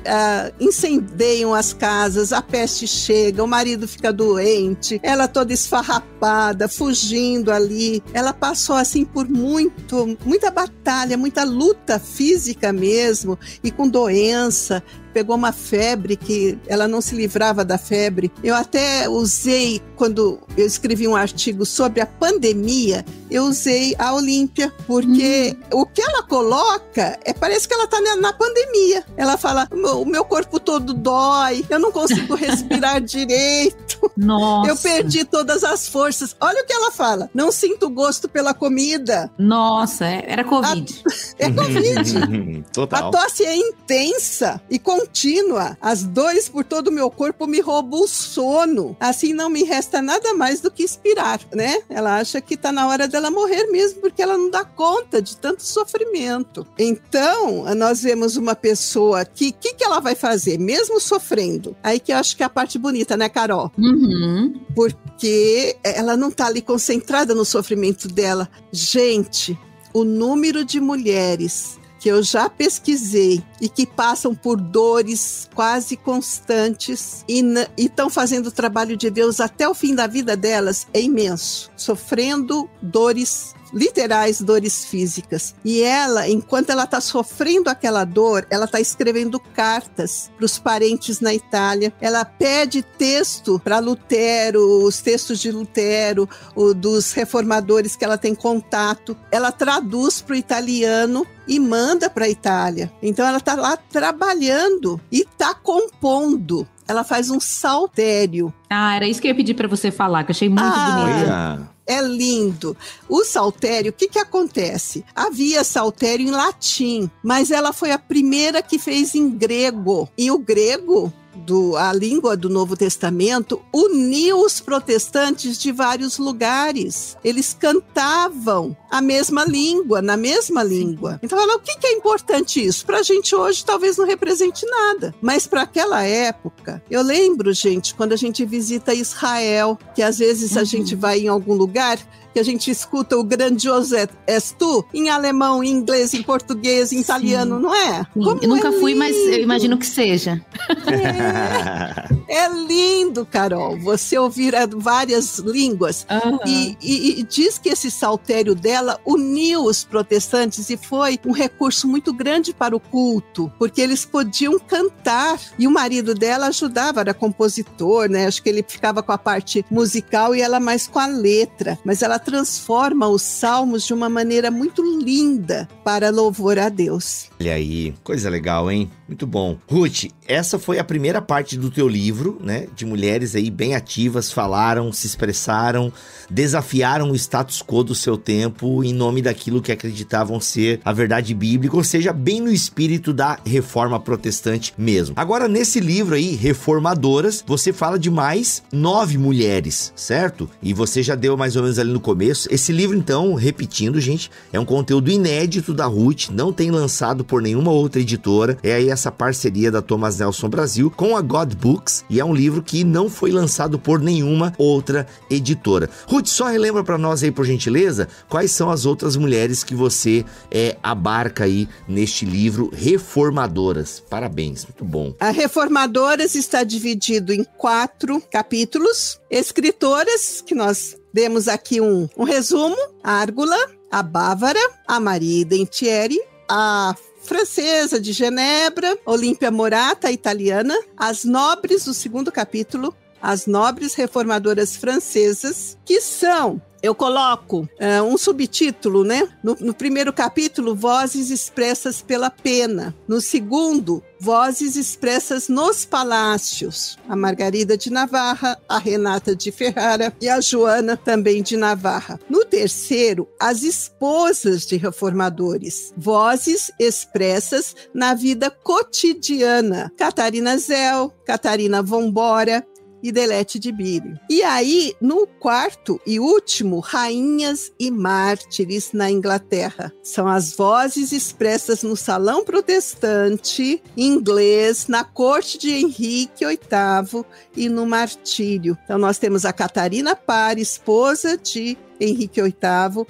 incendiam as casas, a peste chega, o marido fica doente, ela toda esfarrapada, fugindo ali. Ela passou assim por muita batalha, muita luta física mesmo, e com doença. Pegou uma febre que ela não se livrava da febre. Eu até usei, quando eu escrevi um artigo sobre a pandemia, eu usei a Olímpia, porque o que ela coloca, parece que ela está na pandemia. Ela fala: o meu corpo todo dói, eu não consigo respirar direito. Nossa. Eu perdi todas as forças. Olha o que ela fala: não sinto gosto pela comida. Nossa, era Covid. É Covid. Total. A tosse é intensa e contínua. As dores por todo o meu corpo me roubam o sono. Assim não me resta nada mais do que expirar, né? Ela acha que tá na hora dela morrer mesmo, porque ela não dá conta de tanto sofrimento. Então, nós vemos uma pessoa que ela vai fazer, mesmo sofrendo? Aí que eu acho que é a parte bonita, né, Carol? Porque ela não tá ali concentrada no sofrimento dela. Gente, o número de mulheres que eu já pesquisei e que passam por dores quase constantes e estão fazendo o trabalho de Deus até o fim da vida delas é imenso, sofrendo dores literais, dores físicas. E ela, enquanto ela está sofrendo aquela dor, ela está escrevendo cartas para os parentes na Itália. Ela pede texto para Lutero, os textos de Lutero, dos reformadores que ela tem contato. Ela traduz para o italiano e manda para a Itália. Então ela está lá trabalhando e está compondo. Ela faz um saltério. Era isso que eu ia pedir para você falar, que eu achei muito bonito. É lindo. O saltério, o que acontece? Havia saltério em latim, mas ela foi a primeira que fez em grego. E o grego, a língua do Novo Testamento, uniu os protestantes de vários lugares. Eles cantavam a mesma língua, na mesma língua. Então, o que é importante isso? Para a gente hoje talvez não represente nada, mas para aquela época, eu lembro, gente, quando a gente visita Israel, que às vezes a gente vai em algum lugar que a gente escuta o grandioso és tu, em alemão, em inglês, em português, em italiano, não é? Eu nunca fui, mas eu imagino que seja. É lindo, Carol, você ouvir várias línguas. E diz que esse saltério dela uniu os protestantes e foi um recurso muito grande para o culto, porque eles podiam cantar. E o marido dela ajudava, era compositor, né? Acho que ele ficava com a parte musical e ela mais com a letra. Mas ela transforma os salmos de uma maneira muito linda para louvor a Deus. Olha aí, coisa legal, hein? Muito bom. Ruth, essa foi a primeira parte do teu livro, né? De mulheres aí bem ativas, falaram, se expressaram, desafiaram o status quo do seu tempo em nome daquilo que acreditavam ser a verdade bíblica, ou seja, bem no espírito da reforma protestante mesmo. Agora, nesse livro aí, Reformadoras, você fala de mais 9 mulheres, certo? E você já deu mais ou menos ali no começo. Esse livro, então, repetindo, gente, é um conteúdo inédito da Ruth, não tem lançado por nenhuma outra editora. É aí essa parceria da Thomas Nelson Brasil com a God Books, e é um livro que não foi lançado por nenhuma outra editora. Ruth, só relembra para nós aí, por gentileza, quais são as outras mulheres que você abarca aí neste livro, Reformadoras. Parabéns, muito bom. A Reformadoras está dividido em 4 capítulos. Escritoras, que nós demos aqui um resumo: a Árgula, a Bávara, a Maria Dentieri, a francesa de Genebra, Olímpia Morata, a italiana, as nobres do 2º capítulo, as nobres reformadoras francesas, que são... Eu coloco um subtítulo, né? No primeiro capítulo, Vozes expressas pela pena. No segundo, Vozes expressas nos palácios. A Margarida de Navarra, a Renata de Ferrara e a Joana também de Navarra. No terceiro, as esposas de reformadores. Vozes expressas na vida cotidiana. Catarina Zell, Catarina Vombora e Delete de Bírio. E aí, no 4º e último, Rainhas e Mártires na Inglaterra. São as vozes expressas no Salão Protestante inglês, na corte de Henrique VIII e no Martírio. Então, nós temos a Catarina Parr, esposa de Henrique VIII,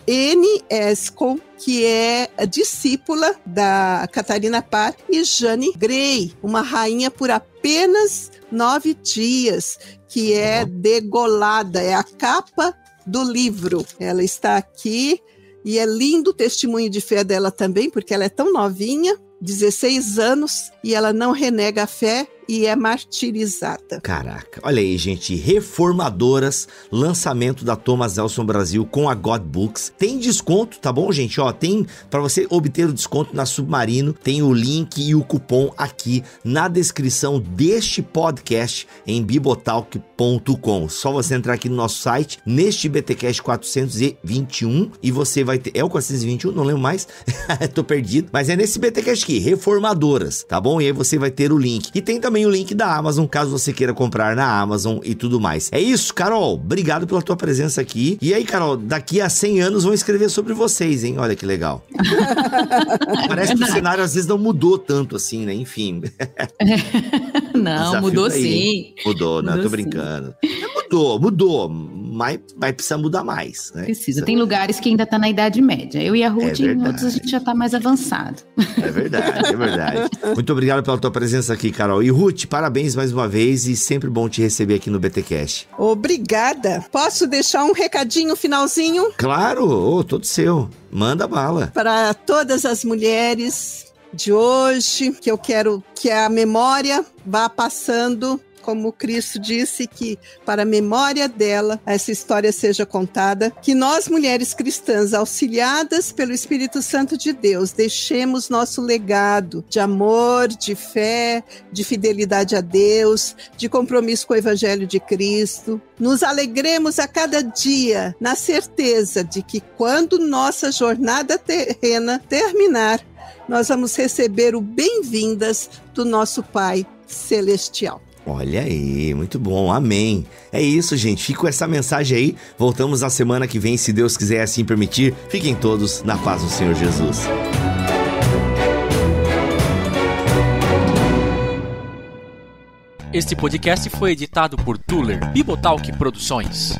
Anne Escol, que é a discípula da Catarina Parr, e Jane Grey, uma rainha por apenas 9 dias, que é degolada, é a capa do livro. Ela está aqui e é lindo o testemunho de fé dela também, porque ela é tão novinha, 16 anos, e ela não renega a fé e é martirizada. Caraca, olha aí, gente, Reformadoras, lançamento da Thomas Nelson Brasil com a God Books. Tem desconto, tá bom, gente? Ó, tem para você obter o desconto na Submarino, tem o link e o cupom aqui na descrição deste podcast em bibotalk.com. Só você entrar aqui no nosso site, neste BTcast 421, e você vai ter... É o 421? Não lembro mais. Tô perdido. Mas é nesse BTcast aqui, Reformadoras, tá bom? E aí você vai ter o link. E tem também o link da Amazon, caso você queira comprar na Amazon e tudo mais. É isso, Carol. Obrigado pela tua presença aqui. E aí, Carol, daqui a 100 anos vão escrever sobre vocês, hein? Olha que legal. Parece que o cenário às vezes não mudou tanto assim, né? Enfim. Não, mudou sim. Mudou, não, tô brincando. Mudou, mas vai precisar mudar mais, né? Precisa. Tem lugares que ainda tá na Idade Média. Eu e a Ruth, em outros a gente já tá mais avançado. É verdade, é verdade. Muito obrigado pela tua presença aqui, Carol. E Ruth, parabéns mais uma vez e sempre bom te receber aqui no BTcast. Obrigada. Posso deixar um recadinho finalzinho? Claro, todo seu. Manda bala. Para todas as mulheres de hoje, que eu quero que a memória vá passando, como Cristo disse, que para a memória dela essa história seja contada, que nós, mulheres cristãs, auxiliadas pelo Espírito Santo de Deus, deixemos nosso legado de amor, de fé, de fidelidade a Deus, de compromisso com o Evangelho de Cristo. Nos alegremos a cada dia na certeza de que quando nossa jornada terrena terminar, nós vamos receber o bem-vindas do nosso Pai Celestial. Olha aí, muito bom, amém. É isso, gente, fico com essa mensagem aí. Voltamos na semana que vem, se Deus quiser assim permitir. Fiquem todos na paz do Senhor Jesus. Este podcast foi editado por Tuller Bibotalk Produções.